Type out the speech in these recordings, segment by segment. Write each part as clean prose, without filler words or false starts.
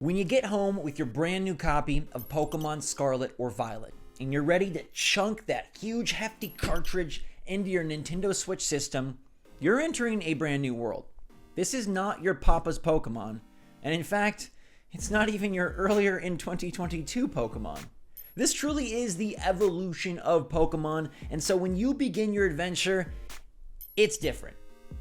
When you get home with your brand new copy of Pokemon Scarlet or Violet, and you're ready to chunk that huge hefty cartridge into your Nintendo Switch system, you're entering a brand new world. This is not your papa's Pokemon, and in fact, it's not even your earlier in 2022 Pokemon. This truly is the evolution of Pokemon, and so when you begin your adventure, it's different.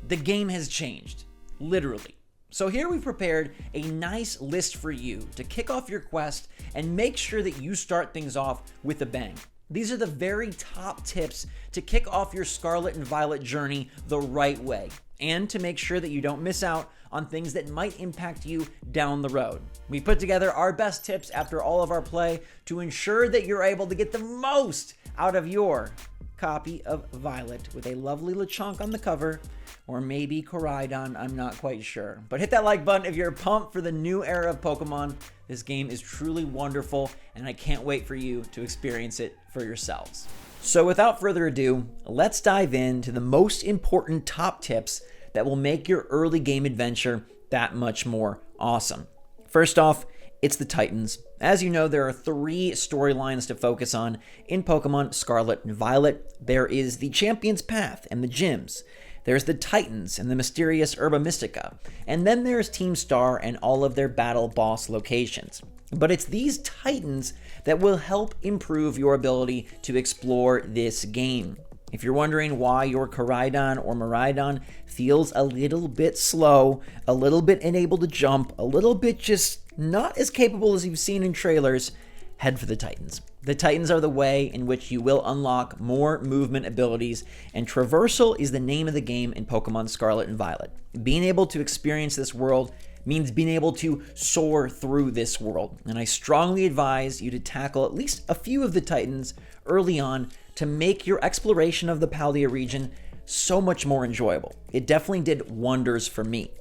The game has changed, literally. So here we've prepared a nice list for you to kick off your quest and make sure that you start things off with a bang. These are the very top tips to kick off your Scarlet and Violet journey the right way, and to make sure that you don't miss out on things that might impact you down the road. We put together our best tips after all of our play to ensure that you're able to get the most out of your copy of Violet with a lovely Lechonk on the cover, or maybe Koraidon, I'm not quite sure. But hit that like button if you're pumped for the new era of Pokemon. This game is truly wonderful, and I can't wait for you to experience it for yourselves. So without further ado, let's dive into the most important top tips that will make your early game adventure that much more awesome. First off, it's the Titans. As you know, there are 3 storylines to focus on in Pokemon Scarlet and Violet. There is the Champion's Path and the gyms. There's the Titans and the mysterious Herba Mystica. And then there's Team Star and all of their battle boss locations. But it's these Titans that will help improve your ability to explore this game. If you're wondering why your Koraidon or Miraidon feels a little bit slow, a little bit unable to jump, a little bit just not as capable as you've seen in trailers, head for the Titans. The Titans are the way in which you will unlock more movement abilities, and traversal is the name of the game in Pokemon Scarlet and Violet. Being able to experience this world means being able to soar through this world, and I strongly advise you to tackle at least a few of the Titans early on to make your exploration of the Paldea region so much more enjoyable. It definitely did wonders for me.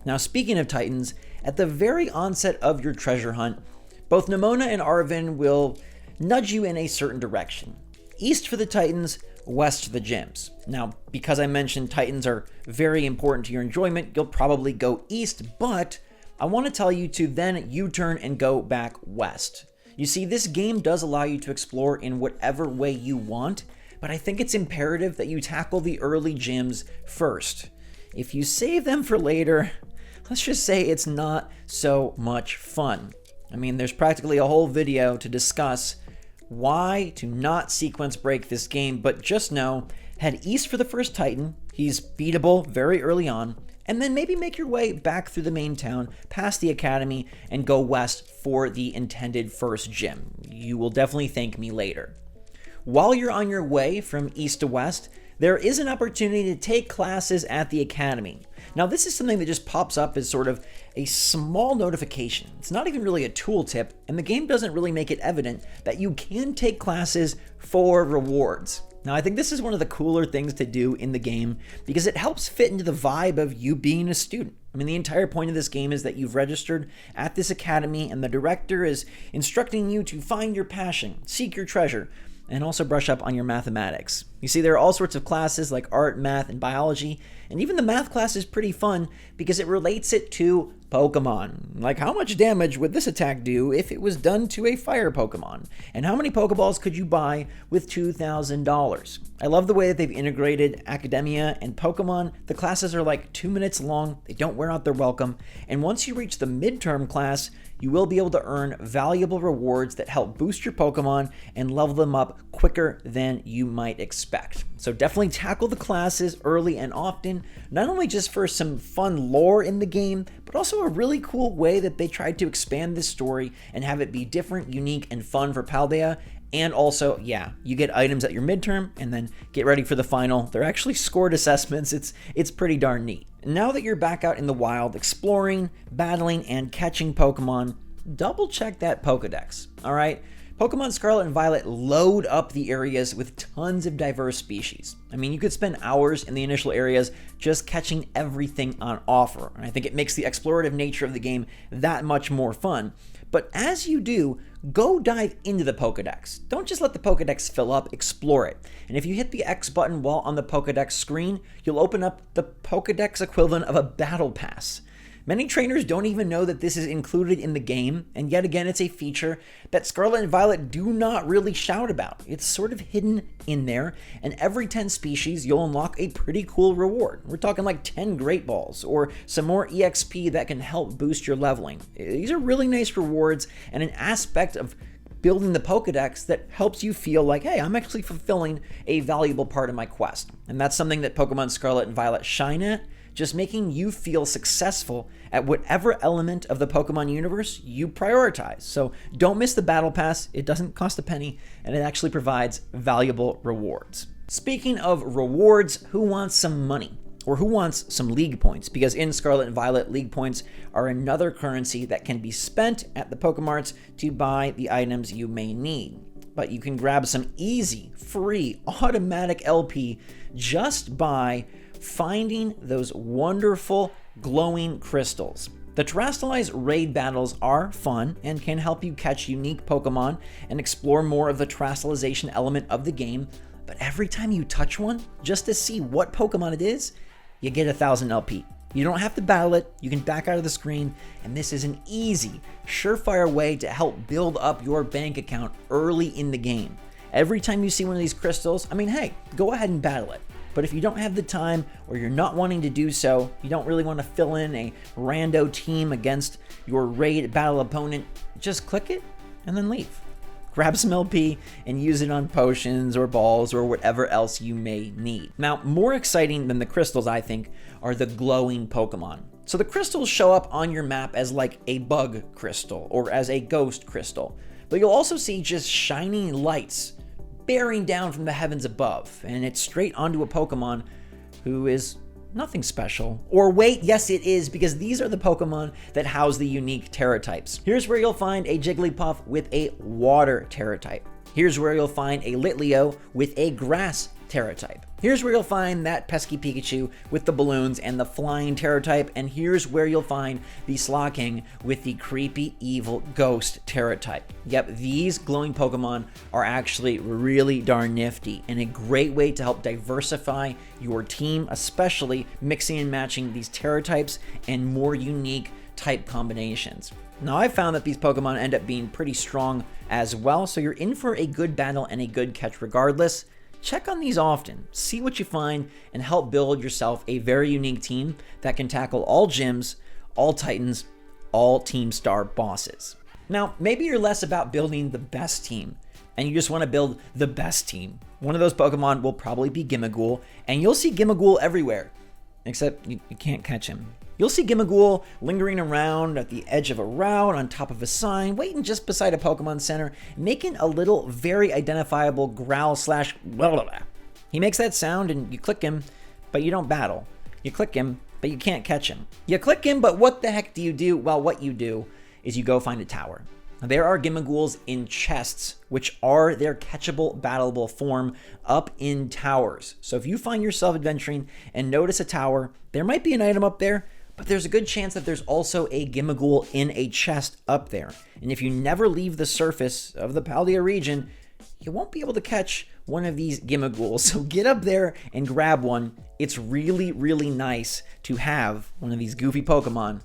Now, speaking of Titans, at the very onset of your treasure hunt, both Nemona and Arven will nudge you in a certain direction. East for the Titans, west for the gyms. Now, because I mentioned Titans are very important to your enjoyment, you'll probably go east, but I want to tell you to then U-turn and go back west. You see, this game does allow you to explore in whatever way you want, but I think it's imperative that you tackle the early gyms first. If you save them for later, let's just say it's not so much fun. I mean, there's practically a whole video to discuss why to not sequence break this game, but just know, head east for the first Titan. He's beatable very early on, and then maybe make your way back through the main town, past the academy, and go west for the intended first gym. You will definitely thank me later. While you're on your way from east to west, there is an opportunity to take classes at the academy. Now, this is something that just pops up as sort of a small notification. It's not even really a tooltip, and the game doesn't really make it evident that you can take classes for rewards. Now, I think this is one of the cooler things to do in the game because it helps fit into the vibe of you being a student. I mean, the entire point of this game is that you've registered at this academy, and the director is instructing you to find your passion, seek your treasure, and also brush up on your mathematics. You see, there are all sorts of classes like art, math, and biology, and even the math class is pretty fun because it relates it to Pokemon. Like, how much damage would this attack do if it was done to a fire Pokemon? And how many Pokeballs could you buy with $2,000? I love the way that they've integrated Academia and Pokemon. The classes are like 2 minutes long, they don't wear out their welcome, and once you reach the midterm class, you will be able to earn valuable rewards that help boost your Pokemon and level them up quicker than you might expect. So definitely tackle the classes early and often, not only just for some fun lore in the game, but also a really cool way that they tried to expand this story and have it be different, unique, and fun for Paldea. And also, yeah, you get items at your midterm and then get ready for the final. They're actually scored assessments. It's pretty darn neat. Now that you're back out in the wild, exploring, battling, and catching Pokemon, double check that Pokedex, all right? Pokemon Scarlet and Violet load up the areas with tons of diverse species. I mean, you could spend hours in the initial areas just catching everything on offer, and I think it makes the explorative nature of the game that much more fun. But as you do, go dive into the Pokedex. Don't just let the Pokedex fill up, explore it. And if you hit the X button while on the Pokedex screen, you'll open up the Pokedex equivalent of a battle pass. Many trainers don't even know that this is included in the game, and yet again, it's a feature that Scarlet and Violet do not really shout about. It's sort of hidden in there, and every 10 species, you'll unlock a pretty cool reward. We're talking like 10 Great Balls, or some more EXP that can help boost your leveling. These are really nice rewards, and an aspect of building the Pokedex that helps you feel like, hey, I'm actually fulfilling a valuable part of my quest. And that's something that Pokemon Scarlet and Violet shine at, just making you feel successful at whatever element of the Pokemon universe you prioritize. So don't miss the Battle Pass. It doesn't cost a penny, and it actually provides valuable rewards. Speaking of rewards, who wants some money? Or who wants some League Points? Because in Scarlet and Violet, League Points are another currency that can be spent at the Pokemarts to buy the items you may need. But you can grab some easy, free, automatic LP just by finding those wonderful glowing crystals. The Terastallized raid battles are fun and can help you catch unique Pokemon and explore more of the Terastallization element of the game, but every time you touch one, just to see what Pokemon it is, you get 1,000 LP. You don't have to battle it, you can back out of the screen, and this is an easy, surefire way to help build up your bank account early in the game. Every time you see one of these crystals, I mean, hey, go ahead and battle it. But if you don't have the time, or you're not wanting to do so, you don't really want to fill in a rando team against your raid battle opponent, just click it and then leave. Grab some LP and use it on potions or balls or whatever else you may need. Now, more exciting than the crystals, I think, are the glowing Pokemon. So the crystals show up on your map as like a bug crystal or as a ghost crystal, but you'll also see just shining lights bearing down from the heavens above, and it's straight onto a Pokemon who is nothing special. Or wait, yes it is, because these are the Pokemon that house the unique Terra types. Here's where you'll find a Jigglypuff with a water Terra type. Here's where you'll find a Litleo with a grass Terra type. Here's where you'll find that pesky Pikachu with the balloons and the flying Terra type, and here's where you'll find the Slowking with the creepy evil ghost Terra type. Yep, these glowing Pokemon are actually really darn nifty and a great way to help diversify your team, especially mixing and matching these Terra types and more unique type combinations. Now, I've found that these Pokemon end up being pretty strong as well, so you're in for a good battle and a good catch regardless. Check on these often, see what you find, and help build yourself a very unique team that can tackle all gyms, all titans, all Team Star bosses. Now, maybe you're less about building the best team, and you just want to build the best team. One of those Pokemon will probably be Gimma Ghoul, and you'll see Gimma Ghoul everywhere, except you can't catch him. You'll see Gimma Ghoul lingering around at the edge of a route, on top of a sign, waiting just beside a Pokemon Center, making a little very identifiable growl slash blah blah blah. He makes that sound and you click him, but you don't battle. You click him, but you can't catch him. You click him, but what the heck do you do? Well, what you do is you go find a tower. There are Gimma Ghouls in chests, which are their catchable, battleable form up in towers. So if you find yourself adventuring and notice a tower, there might be an item up there, but there's a good chance that there's also a Gimma Ghoul in a chest up there. And if you never leave the surface of the Paldea region, you won't be able to catch one of these Gimma Ghouls. So get up there and grab one. It's really, really nice to have one of these goofy Pokemon,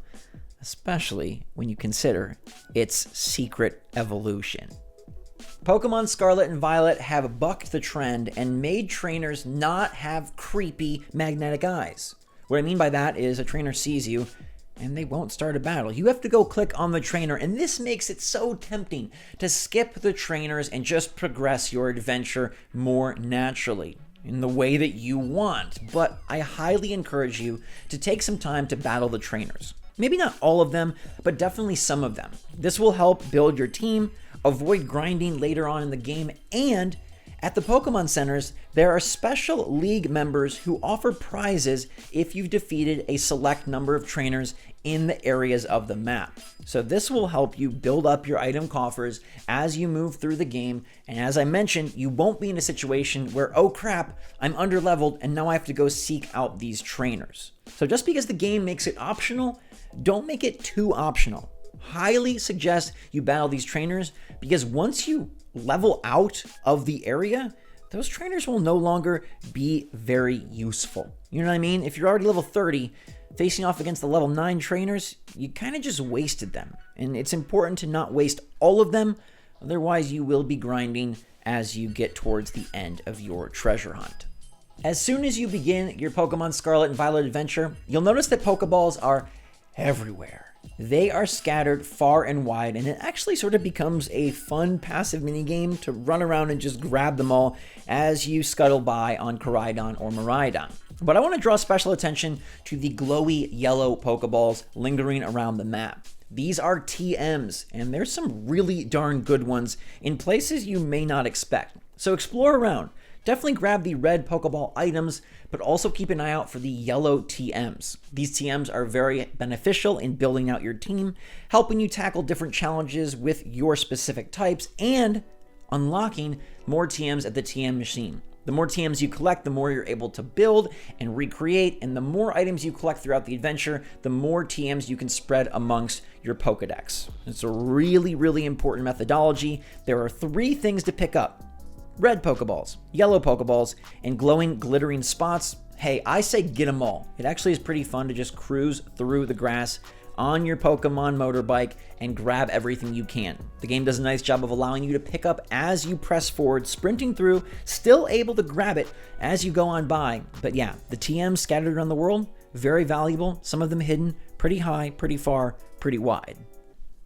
especially when you consider its secret evolution. Pokemon Scarlet and Violet have bucked the trend and made trainers not have creepy magnetic eyes. What I mean by that is a trainer sees you and they won't start a battle. You have to go click on the trainer, and this makes it so tempting to skip the trainers and just progress your adventure more naturally in the way that you want. But I highly encourage you to take some time to battle the trainers. Maybe not all of them, but definitely some of them. This will help build your team, avoid grinding later on in the game, and at the Pokemon Centers, there are special league members who offer prizes if you've defeated a select number of trainers in the areas of the map. So this will help you build up your item coffers as you move through the game, and as I mentioned, you won't be in a situation where, oh crap, I'm underleveled and now I have to go seek out these trainers. So just because the game makes it optional, don't make it too optional. Highly suggest you battle these trainers, because once you level out of the area, those trainers will no longer be very useful. You know what I mean? If you're already level 30, facing off against the level 9 trainers, you kind of just wasted them. And it's important to not waste all of them, otherwise you will be grinding as you get towards the end of your treasure hunt. As soon as you begin your Pokemon Scarlet and Violet adventure, you'll notice that Pokeballs are everywhere. They are scattered far and wide, and it actually sort of becomes a fun passive minigame to run around and just grab them all as you scuttle by on Koraidon or Miraidon. But I want to draw special attention to the glowy yellow Pokeballs lingering around the map. These are TMs, and there's some really darn good ones in places you may not expect. So explore around. Definitely grab the red Pokeball items, but also keep an eye out for the yellow TMs. These TMs are very beneficial in building out your team, helping you tackle different challenges with your specific types, and unlocking more TMs at the TM machine. The more TMs you collect, the more you're able to build and recreate, and the more items you collect throughout the adventure, the more TMs you can spread amongst your Pokedex. It's a really, really important methodology. There are 3 things to pick up: red Pokeballs, yellow Pokeballs, and glowing, glittering spots. Hey, I say get them all. It actually is pretty fun to just cruise through the grass on your Pokemon motorbike and grab everything you can. The game does a nice job of allowing you to pick up as you press forward, sprinting through, still able to grab it as you go on by. But yeah, the TMs scattered around the world, very valuable, some of them hidden pretty high, pretty far, pretty wide.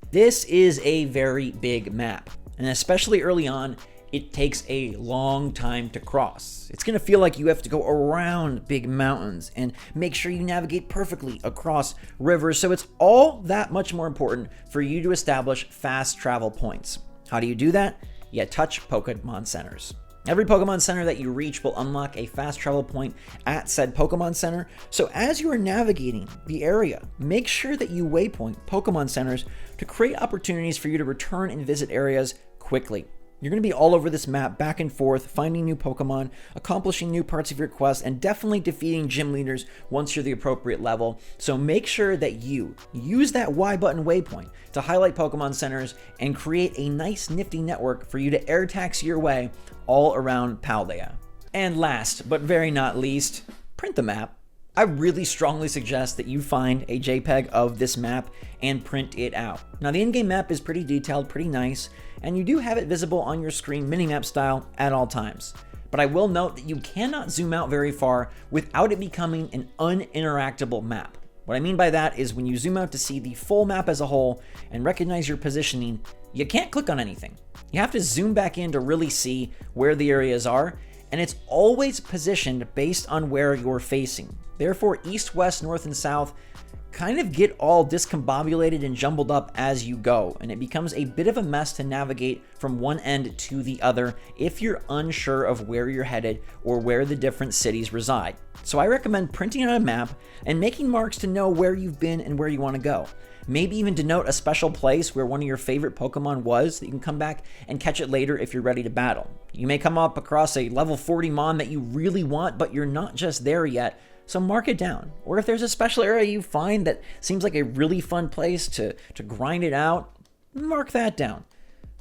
This is a very big map, and especially early on, it takes a long time to cross. It's gonna feel like you have to go around big mountains and make sure you navigate perfectly across rivers, so it's all that much more important for you to establish fast travel points. How do you do that? You touch Pokemon Centers. Every Pokemon Center that you reach will unlock a fast travel point at said Pokemon Center, so as you are navigating the area, make sure that you waypoint Pokemon Centers to create opportunities for you to return and visit areas quickly. You're going to be all over this map, back and forth, finding new Pokemon, accomplishing new parts of your quest, and definitely defeating gym leaders once you're the appropriate level. So make sure that you use that Y button waypoint to highlight Pokemon Centers and create a nice nifty network for you to air taxi your way all around Paldea. And last, but very not least, print the map. I really strongly suggest that you find a JPEG of this map and print it out. Now the in-game map is pretty detailed, pretty nice, and you do have it visible on your screen minimap style at all times. But I will note that you cannot zoom out very far without it becoming an uninteractable map. What I mean by that is when you zoom out to see the full map as a whole and recognize your positioning, you can't click on anything. You have to zoom back in to really see where the areas are, and it's always positioned based on where you're facing. Therefore, east, west, north, and south kind of get all discombobulated and jumbled up as you go, and it becomes a bit of a mess to navigate from one end to the other if you're unsure of where you're headed or where the different cities reside. So I recommend printing out a map and making marks to know where you've been and where you want to go. Maybe even denote a special place where one of your favorite Pokemon was that you can come back and catch it later if you're ready to battle. You may come up across a level 40 Mon that you really want, but you're not just there yet, so mark it down. Or if there's a special area you find that seems like a really fun place to grind it out, mark that down.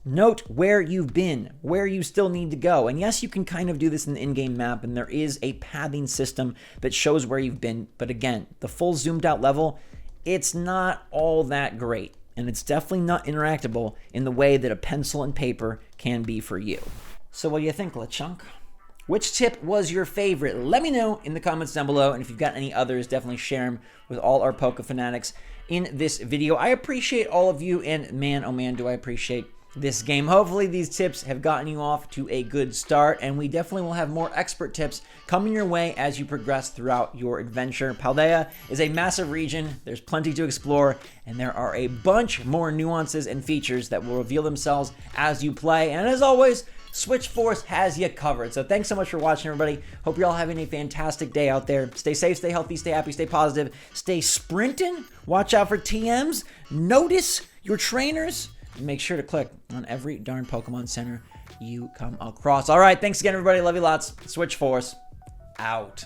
Note where you've been, where you still need to go. And yes, you can kind of do this in the in-game map, and there is a pathing system that shows where you've been. But again, the full zoomed out level, it's not all that great. And it's definitely not interactable in the way that a pencil and paper can be for you. So what do you think, LeChunk? Which tip was your favorite? Let me know in the comments down below, and if you've got any others, definitely share them with all our Poke fanatics in this video. I appreciate all of you, and man, oh man, do I appreciate this game. Hopefully these tips have gotten you off to a good start, and we definitely will have more expert tips coming your way as you progress throughout your adventure. Paldea is a massive region, there's plenty to explore, and there are a bunch more nuances and features that will reveal themselves as you play, and as always, SwitchForce has you covered. So thanks so much for watching, everybody. Hope you're all having a fantastic day out there. Stay safe, stay healthy, stay happy, stay positive, stay sprinting. Watch out for TMs. Notice your trainers. And make sure to click on every darn Pokemon Center you come across. All right, thanks again, everybody. Love you lots. SwitchForce out.